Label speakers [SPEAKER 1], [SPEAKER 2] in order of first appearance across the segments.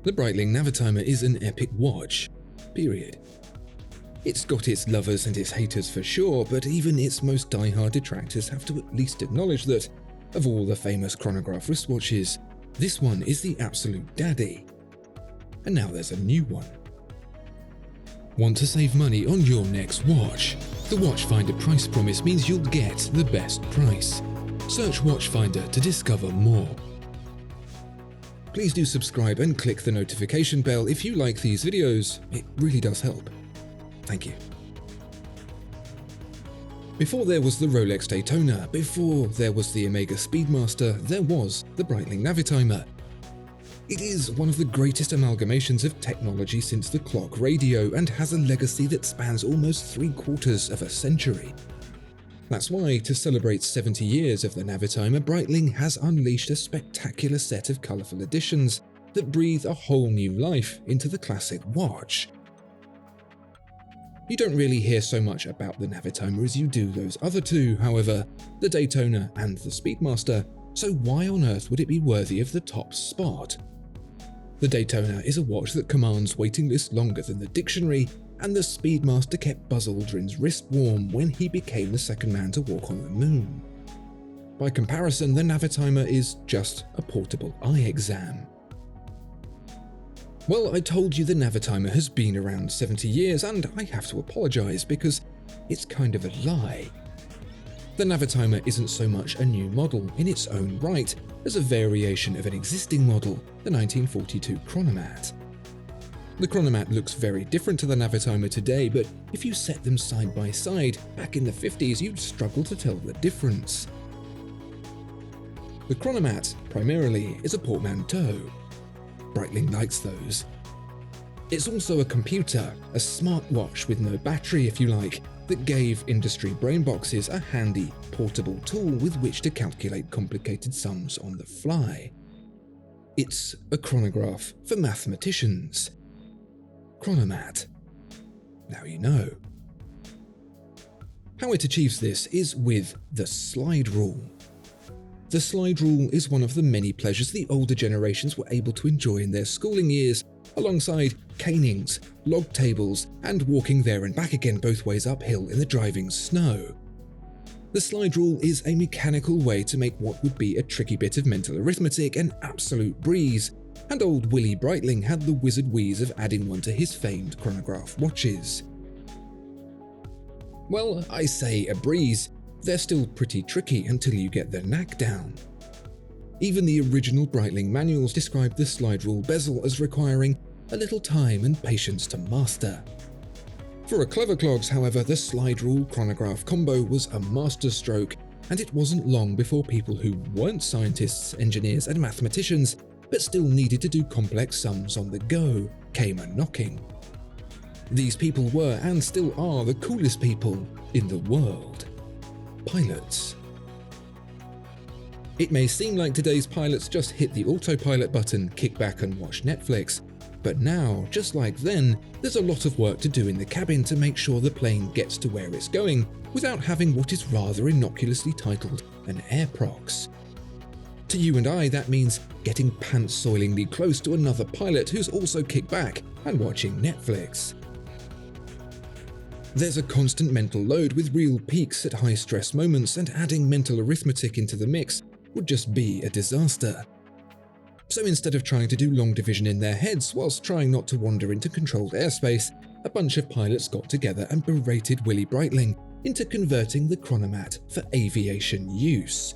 [SPEAKER 1] The Breitling Navitimer is an epic watch, period. It's got its lovers and its haters for sure, but even its most diehard detractors have to at least acknowledge that, of all the famous chronograph wristwatches, this one is the absolute daddy. And now there's a new one. Want to save money on your next watch? The Watchfinder price promise means you'll get the best price. Search Watchfinder to discover more. Please do subscribe and click the notification bell if you like these videos, it really does help. Thank you. Before there was the Rolex Daytona, before there was the Omega Speedmaster, there was the Breitling Navitimer. It is one of the greatest amalgamations of technology since the clock radio and has a legacy that spans almost 3/4 of a century. That's why, to celebrate 70 years of the Navitimer, Breitling has unleashed a spectacular set of colourful additions that breathe a whole new life into the classic watch. You don't really hear so much about the Navitimer as you do those other two, however, the Daytona and the Speedmaster, so why on earth would it be worthy of the top spot? The Daytona is a watch that commands waiting lists longer than the dictionary, and the Speedmaster kept Buzz Aldrin's wrist warm when he became the second man to walk on the moon. By comparison, the Navitimer is just a portable eye exam. Well, I told you the Navitimer has been around 70 years, and I have to apologise because it's kind of a lie. The Navitimer isn't so much a new model in its own right as a variation of an existing model, the 1942 Chronomat. The Chronomat looks very different to the Navitimer today, but if you set them side by side, back in the 50s you'd struggle to tell the difference. The Chronomat, primarily, is a portmanteau. Breitling likes those. It's also a computer, a smartwatch with no battery if you like, that gave industry brainboxes a handy, portable tool with which to calculate complicated sums on the fly. It's a chronograph for mathematicians. Chronomat. Now you know. How it achieves this is with the slide rule. The slide rule is one of the many pleasures the older generations were able to enjoy in their schooling years, alongside canings, log tables, and walking there and back again both ways uphill in the driving snow. The slide rule is a mechanical way to make what would be a tricky bit of mental arithmetic an absolute breeze, and old Willie Breitling had the wizard wheeze of adding one to his famed chronograph watches. Well, I say a breeze, they're still pretty tricky until you get the knack down. Even the original Breitling manuals described the slide rule bezel as requiring a little time and patience to master. For a clever clogs, however, the slide rule chronograph combo was a masterstroke, and it wasn't long before people who weren't scientists, engineers, and mathematicians, but still needed to do complex sums on the go, came a-knocking. These people were, and still are, the coolest people in the world. Pilots. It may seem like today's pilots just hit the autopilot button, kick back and watch Netflix, but now, just like then, there's a lot of work to do in the cabin to make sure the plane gets to where it's going without having what is rather innocuously titled an air prox. To you and I, that means getting pants-soilingly close to another pilot who's also kicked back and watching Netflix. There's a constant mental load with real peaks at high-stress moments, and adding mental arithmetic into the mix would just be a disaster. So instead of trying to do long division in their heads whilst trying not to wander into controlled airspace, a bunch of pilots got together and berated Willie Breitling into converting the Chronomat for aviation use.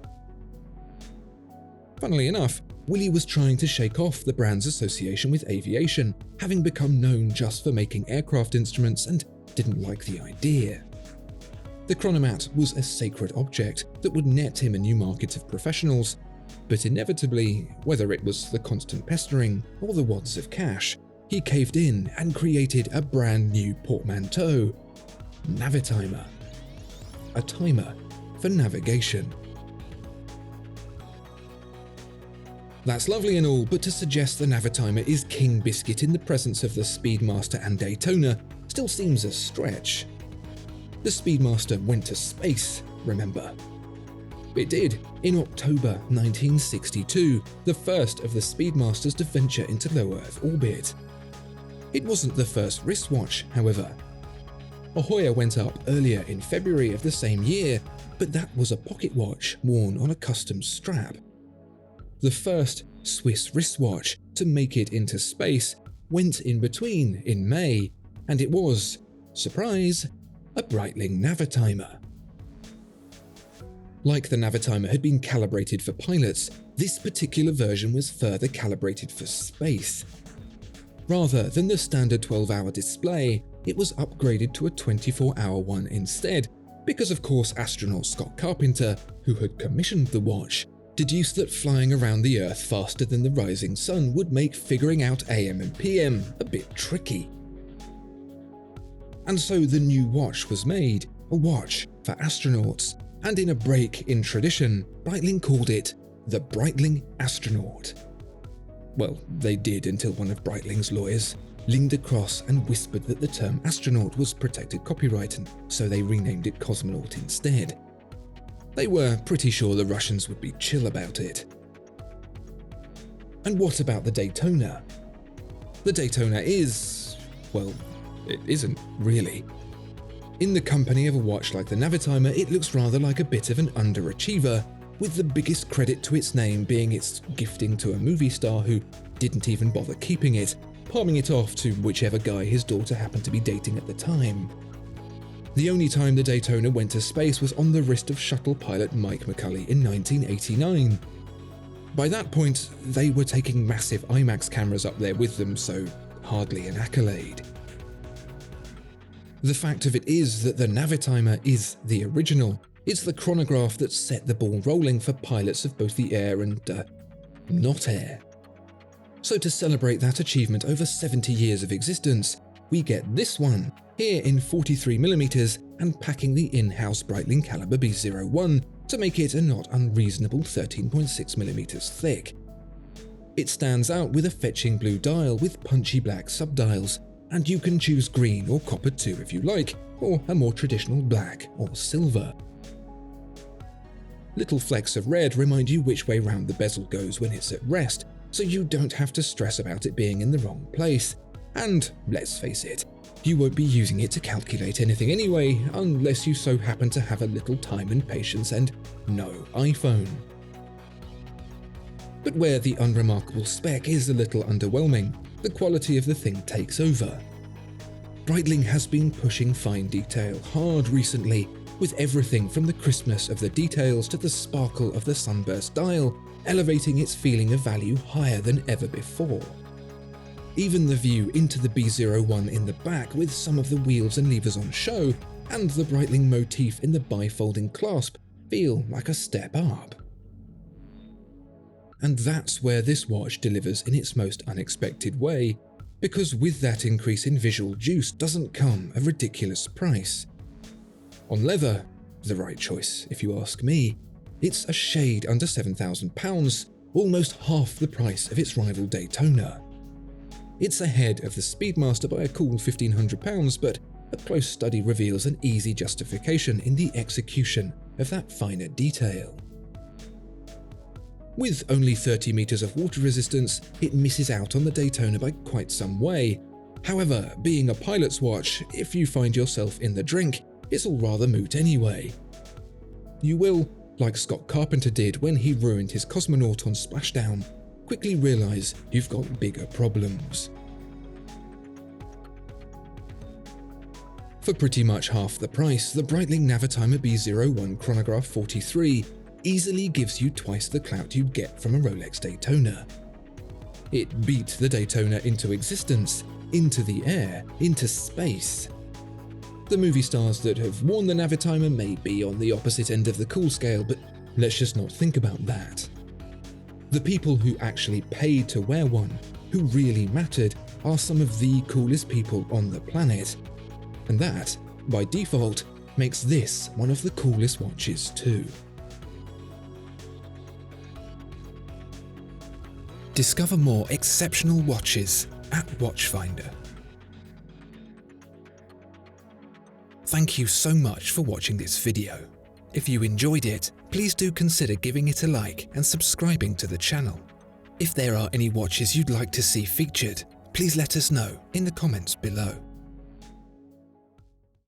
[SPEAKER 1] Funnily enough, Willie was trying to shake off the brand's association with aviation, having become known just for making aircraft instruments, and didn't like the idea. The Chronomat was a sacred object that would net him a new market of professionals, but inevitably, whether it was the constant pestering or the wads of cash, he caved in and created a brand new portmanteau, Navitimer. A timer for navigation. That's lovely and all, but to suggest the Navitimer is king biscuit in the presence of the Speedmaster and Daytona still seems a stretch. The Speedmaster went to space, remember. It did, in October 1962, the first of the Speedmasters to venture into low Earth orbit. It wasn't the first wristwatch, however. A Hoya went up earlier in February of the same year, but that was a pocket watch worn on a custom strap. The first Swiss wristwatch to make it into space went in between in May, and it was, surprise, a Breitling Navitimer. Like the Navitimer had been calibrated for pilots, this particular version was further calibrated for space. Rather than the standard 12-hour display, it was upgraded to a 24-hour one instead, because of course astronaut Scott Carpenter, who had commissioned the watch, deduced that flying around the Earth faster than the rising sun would make figuring out AM and PM a bit tricky. And so the new watch was made, a watch for astronauts, and in a break in tradition, Breitling called it the Breitling Astronaut. Well, they did until one of Breitling's lawyers leaned across and whispered that the term astronaut was protected copyright, and so they renamed it Cosmonaut instead. They were pretty sure the Russians would be chill about it. And what about the Daytona? The Daytona is, well, it isn't really. In the company of a watch like the Navitimer, it looks rather like a bit of an underachiever, with the biggest credit to its name being its gifting to a movie star who didn't even bother keeping it, palming it off to whichever guy his daughter happened to be dating at the time. The only time the Daytona went to space was on the wrist of shuttle pilot Mike McCulley in 1989. By that point, they were taking massive IMAX cameras up there with them, so hardly an accolade. The fact of it is that the Navitimer is the original. It's the chronograph that set the ball rolling for pilots of both the air and, not air. So to celebrate that achievement over 70 years of existence, we get this one, here in 43mm and packing the in-house Breitling caliber B01 to make it a not unreasonable 13.6mm thick. It stands out with a fetching blue dial with punchy black subdials, and you can choose green or copper too if you like, or a more traditional black or silver. Little flecks of red remind you which way round the bezel goes when it's at rest, so you don't have to stress about it being in the wrong place. And, let's face it, you won't be using it to calculate anything anyway, unless you so happen to have a little time and patience and no iPhone. But where the unremarkable spec is a little underwhelming, the quality of the thing takes over. Breitling has been pushing fine detail hard recently, with everything from the crispness of the details to the sparkle of the sunburst dial, elevating its feeling of value higher than ever before. Even the view into the B01 in the back with some of the wheels and levers on show, and the Breitling motif in the bifolding clasp feel like a step up. And that's where this watch delivers in its most unexpected way, because with that increase in visual juice doesn't come a ridiculous price. On leather, the right choice if you ask me, it's a shade under £7,000, almost half the price of its rival Daytona. It's ahead of the Speedmaster by a cool £1,500, but a close study reveals an easy justification in the execution of that finer detail. With only 30 meters of water resistance, it misses out on the Daytona by quite some way. However, being a pilot's watch, if you find yourself in the drink, it's all rather moot anyway. You will, like Scott Carpenter did when he ruined his Cosmonaut on Splashdown, quickly realize you've got bigger problems. For pretty much half the price, the Breitling Navitimer B01 Chronograph 43 easily gives you twice the clout you'd get from a Rolex Daytona. It beat the Daytona into existence, into the air, into space. The movie stars that have worn the Navitimer may be on the opposite end of the cool scale, but let's just not think about that. The people who actually paid to wear one, who really mattered, are some of the coolest people on the planet. And that, by default, makes this one of the coolest watches too. Discover more exceptional watches at Watchfinder. Thank you so much for watching this video. If you enjoyed it, please do consider giving it a like and subscribing to the channel. If there are any watches you'd like to see featured, please let us know in the comments below.